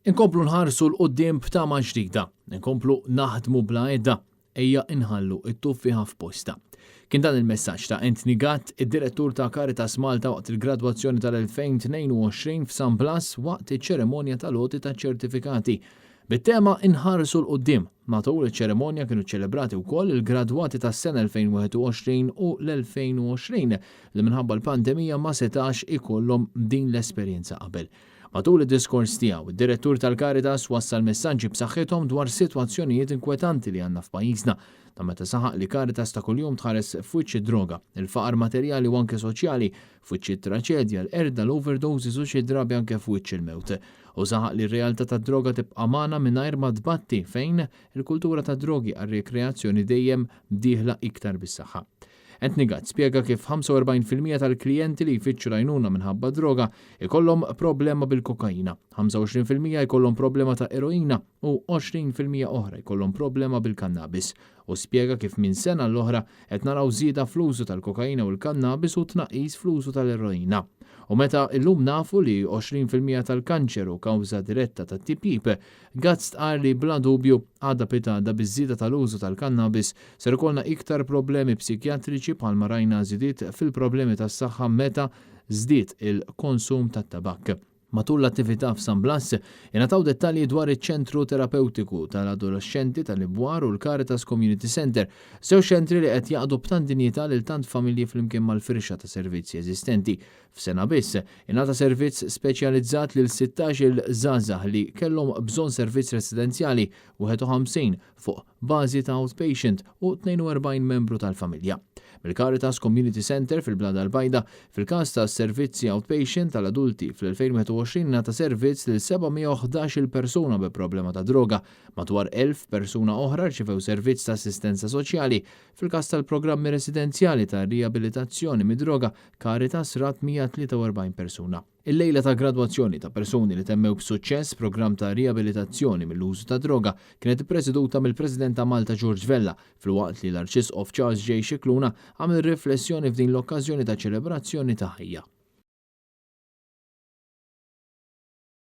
Inkomplu nħarsu l-qoddim b'tama ġdida, inkomplu naħdmu bla edda, ejja inħallu it-tuffi f'posta. Kien dan il-messaġġ ta' Anthony Gatt, id-direttur ta' Caritas Malta waqt il-gradwazzjoni tal-2022 f'San Blas waqt iċ-ċeremonja tal-għoti ta' ċertifikati. Bit-tema inħarsu l-qoddim, matul iċ-ċeremonja kienu ċelebrati wkoll il-gradwati tas-sena 2021 u l-2020 li minħabba l-pandemija ma setax ikollhom din l-esperjenza qabel. Matul id-diskors tiegħu, id-direttur tal-Caritas wassal messaġġi b'saħħithom dwar sitwazzjonijiet inkwetanti li għandna f'pajjiżna. Ta' meta saħaq li Caritas ta' kuljum tħares f'wiċċ id-droga, il-faqar materjali u anke soċjali, f'wiċċ it-traċedja, l-erda, l-overdoses u xi drabi anke f'wiċċ il-mewt. U saħaq li r-realtà tad-droga tibqa' magħna mingħajr ma tbatti fejn il-kultura tad-drogi għar-rekreazzjoni dejjem dieħla iktar bis-saħħa. Anthony Gatt spjega kif 45% tal-klijenti li jfittxu l-għajnuna minħabba droga ikollhom problema bil-kokaina, 25% jkollhom problema ta' eroina u 20% oħra jkollhom problema bil-kannabis. U spjega kif minn sena l-oħra qed naraw żieda fl-użu tal-kokaina u l-kannabis u tnaqqis fl-użu tal-eroina. U meta llum nafu li 20% tal-kanċer u kawża diretta ta' TPIP, Gatt stqar li bla dubju għadha pitada biż-żieda tal-użu tal-kannabis ser ikollna iktar problemi psikjatriċi bħalma rajna żidiet fil-problemi tas-saħħa meta żdied il-konsum tat-tabak. Matul l-attività f'San Blas, ingħataw dettalji dwar iċ-ċentru terapeutiku tal-adolescenti tal-Ibwar u l-Caritas Community Center, żewġ ċentri li qed jaqgħdu b'tant dinjità lil tant familji flimkien mal-firxa ta' servizzi eżistenti. F'sena biss, ingħata servizz speċjalizzat lil 16 żgħażagħ li kellhom bżonn servizz residenzjali, 51 fuq bażi ta' outpatient u 42 membru tal-familja. Mill-Caritas Community Center fil-Blada l-Bajda, fil-każ ta' servizzi outpatient tal-adulti fl-2021 nata servizz lil 711 persuna bi problema ta' droga, madwar 1000 persuna oħra rċevew servizz ta' assistenza soċjali. Fil-każ tal-programmi residenzjali ta' riabilitazzjoni mid-droga, Caritas rat 143 persuna. Il-lejla ta' gradwazzjoni ta' persuni li temmew b'suċċess programm ta' riabilitazzjoni mill-użu ta' droga kienet ippreżeduta mill-President ta' Malta George Vella filwaqt li l-Arċisqof Charles J. Xikluna għamel riflessjoni f'din l-okkażjoni ta' ċelebrazzjoni ta' ħajja.